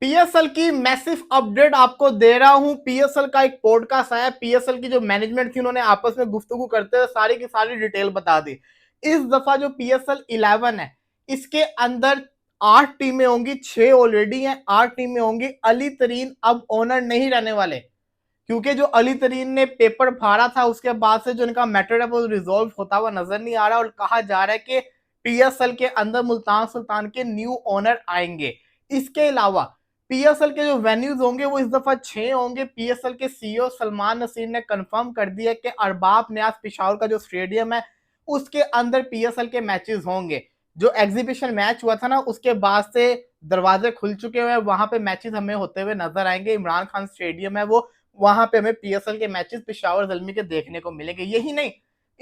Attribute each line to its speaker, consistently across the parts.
Speaker 1: PSL की massive update आपको दे रहा हूं। पीएसएल का एक पॉडकास्ट आया, पीएसएल की जो मैनेजमेंट थी उन्होंने आपस में गुफ्तगू करते हुए सारी की सारी डिटेल बता दी। इस दफा जो पीएसएल 11 है इसके अंदर 8 टीमें होंगी, 6 ऑलरेडी हैं, 8 टीमें होंगी। अली तरीन अब ओनर नहीं रहने वाले, क्योंकि जो अली तरीन ने पेपर फाड़ा था उसके बाद से जो इनका मैटर है वो रिजॉल्व होता हुआ नजर नहीं आ रहा, और कहा जा रहा है कि पीएसएल के अंदर मुल्तान सुल्तान के न्यू ओनर आएंगे। इसके अलावा पीएसएल के जो वेन्यूज होंगे वो इस दफा 6 होंगे। पीएसएल के सीईओ सलमान नसीर ने कंफर्म कर दिया कि अरबाब न्याज पिशावर का जो स्टेडियम है उसके अंदर पीएसएल के मैचेस होंगे। जो एग्जीबिशन मैच हुआ था ना उसके बाद से दरवाजे खुल चुके हुए हैं, वहां पे मैचेस हमें होते हुए नजर आएंगे। इमरान खान स्टेडियम है वो, वहां पे हमें पीएसएल के मैचेस पिशावर ज़ल्मी के देखने को मिलेंगे। यही नहीं,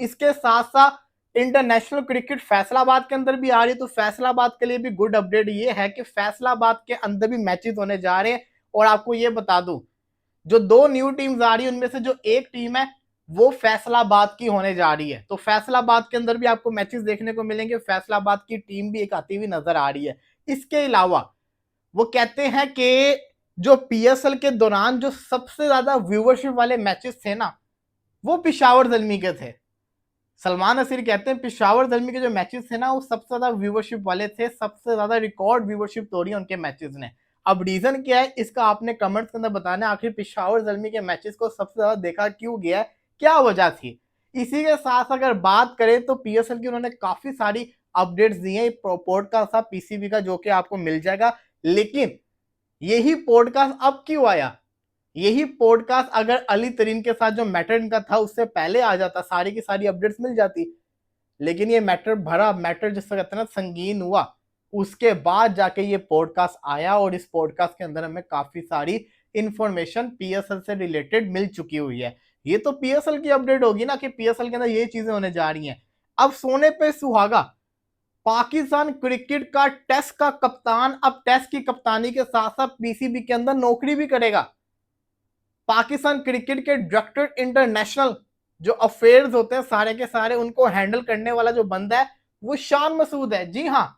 Speaker 1: इसके साथ साथ इंटरनेशनल क्रिकेट फैसलाबाद के अंदर भी आ रही है। तो फैसलाबाद के लिए भी गुड अपडेट ये है कि फैसलाबाद के अंदर भी मैचेस होने जा रहे हैं। और आपको ये बता दूं, जो 2 न्यू टीम्स आ रही है उनमें से जो एक टीम है वो फैसलाबाद की होने जा रही है। तो फैसलाबाद के अंदर भी आपको मैचेस देखने को मिलेंगे। फैसलाबाद की टीम भी एक आती हुई नजर आ रही है। इसके अलावा वो कहते हैं कि जो पीएसएल के दौरान जो सबसे ज्यादा व्यूवरशिप वाले मैचेस थे ना वो पिशावर ज़ल्मी के थे। सलमान नसीर कहते हैं पिशावर ज़ल्मी के जो मैचेस थे ना वो सबसे ज्यादा व्यूवरशिप वाले थे, सबसे ज्यादा रिकॉर्ड व्यूवरशिप तोड़ी उनके मैचेस ने। अब रीजन क्या है इसका आपने कमेंट्स के अंदर बताना है। आखिर पिशावर ज़ल्मी के मैचेस को सबसे ज्यादा देखा क्यों गया है, क्या वजह थी। इसी के साथ अगर बात करें तो पीएसएल की उन्होंने काफी सारी अपडेट्स दी हैं। पॉडकास्ट था पीसीबी का जो कि आपको मिल जाएगा। लेकिन यही पॉडकास्ट अब क्यों आया, यही पॉडकास्ट अगर अली तरीन के साथ जो मैटर इनका था उससे पहले आ जाता, सारी की सारी अपडेट्स मिल जाती। लेकिन ये मैटर भरा मैटर जिसका कहते हैं ना संगीन हुआ, उसके बाद जाके ये पॉडकास्ट आया। और इस पॉडकास्ट के अंदर हमें काफी सारी इंफॉर्मेशन पीएसएल से रिलेटेड मिल चुकी हुई है। ये तो पीएसएल की अपडेट होगी ना कि पीएसएल के अंदर ये चीजें होने जा रही हैं। अब सोने पे सुहागा, पाकिस्तान क्रिकेट का टेस्ट का कप्तान अब टेस्ट की कप्तानी के साथ साथ पीसीबी के अंदर नौकरी भी करेगा। पाकिस्तान क्रिकेट के डायरेक्टर इंटरनेशनल जो अफेयर्स होते हैं सारे के सारे उनको हैंडल करने वाला जो बंदा है वो शान मसूद है। जी हाँ,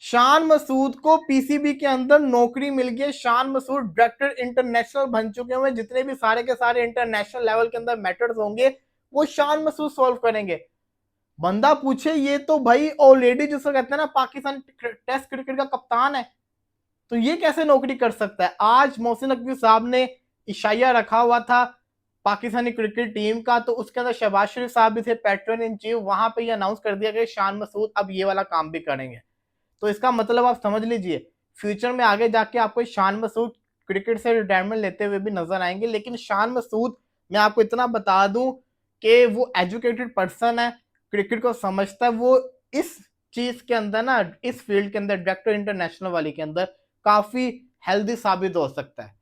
Speaker 1: शान मसूद को पीसीबी के अंदर नौकरी मिल गई। शान मसूद डायरेक्टर इंटरनेशनल बन चुके हैं। जितने भी सारे के सारे इंटरनेशनल लेवल के अंदर मैटर्स होंगे वो शान मसूद सॉल्व करेंगे। बंदा पूछे ये तो भाई ऑलरेडी जिसको कहते हैं ना पाकिस्तान टेस्ट क्रिकेट का कप्तान है, तो ये कैसे नौकरी कर सकता है। आज मोहसिन नकवी साहब ने इशाया रखा हुआ था पाकिस्तानी क्रिकेट टीम का, तो उसके अंदर शहबाज शरीफ साहब भी थे पैट्रन इन चीफ, वहां पे ये अनाउंस कर दिया कि शान मसूद अब ये वाला काम भी करेंगे। तो इसका मतलब आप समझ लीजिए फ्यूचर में आगे जाके आपको शान मसूद क्रिकेट से रिटायरमेंट लेते हुए भी नजर आएंगे। लेकिन शान मसूद, मैं आपको इतना बता दूं कि वो एजुकेटेड पर्सन है, क्रिकेट को समझता है। वो इस चीज के अंदर ना, इस फील्ड के अंदर डायरेक्टर इंटरनेशनल वाली के अंदर काफी हेल्दी साबित हो सकता है।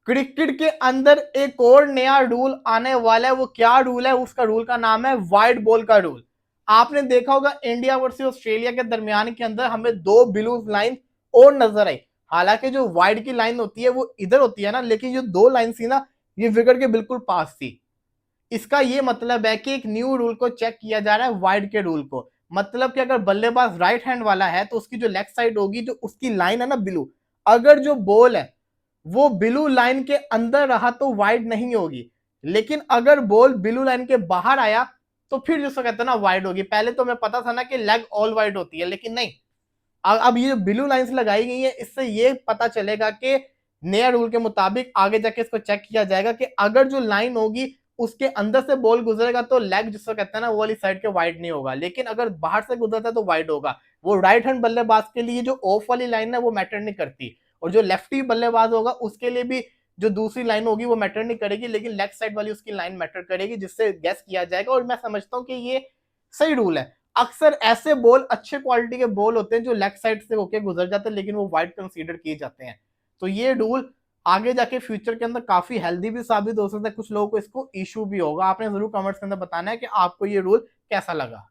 Speaker 1: क्रिकेट के अंदर एक और नया रूल आने वाला है। वो क्या रूल है, उसका रूल का नाम है वाइड बॉल का रूल। आपने देखा होगा इंडिया वर्सेस ऑस्ट्रेलिया के दरमियान के अंदर हमें 2 ब्लू लाइन और नजर आई। हालांकि जो वाइड की लाइन होती है वो इधर होती है ना, लेकिन जो 2 लाइन थी ना ये विकेट के बिल्कुल पास थी। इसका ये मतलब है कि एक न्यू रूल को चेक किया जा रहा है, वाइड के रूल को। मतलब कि अगर बल्लेबाज राइट हैंड वाला है तो उसकी जो लेग साइड होगी, जो उसकी लाइन है ना ब्लू, अगर जो बॉल है वो ब्लू लाइन के अंदर रहा तो वाइड नहीं होगी। लेकिन अगर बॉल ब्लू लाइन के बाहर आया तो फिर जिसको कहते हैं ना वाइड होगी। पहले तो हमें पता था ना कि लेग ऑल वाइड होती है, लेकिन नहीं, अब ये जो ब्लू लाइंस लगाई गई है इससे ये पता चलेगा कि नया रूल के मुताबिक आगे जाके इसको चेक किया जाएगा कि अगर जो लाइन होगी उसके अंदर से बॉल गुजरेगा तो लेग जिसको कहते हैं ना वो वाली साइड के वाइड नहीं होगा, लेकिन अगर बाहर से गुजरता है तो वाइड होगा। वो राइट हैंड बल्लेबाज के लिए जो ऑफ वाली लाइन है वो मैटर नहीं करती, और जो लेफ्टी बल्लेबाज होगा उसके लिए भी जो दूसरी लाइन होगी वो मैटर नहीं करेगी, लेकिन लेग साइड वाली उसकी लाइन मैटर करेगी, जिससे गैस किया जाएगा। और मैं समझता हूँ कि ये सही रूल है। अक्सर ऐसे बॉल अच्छे क्वालिटी के बॉल होते हैं जो लेग साइड से होके गुजर जाते हैं, लेकिन वो वाइड कंसीडर किए जाते हैं। तो ये रूल आगे जाके फ्यूचर के अंदर काफी हेल्दी भी साबित हो सकता है। कुछ लोगों को इसको इशू भी होगा। आपने जरूर कमेंट्स के अंदर बताना है कि आपको ये रूल कैसा लगा।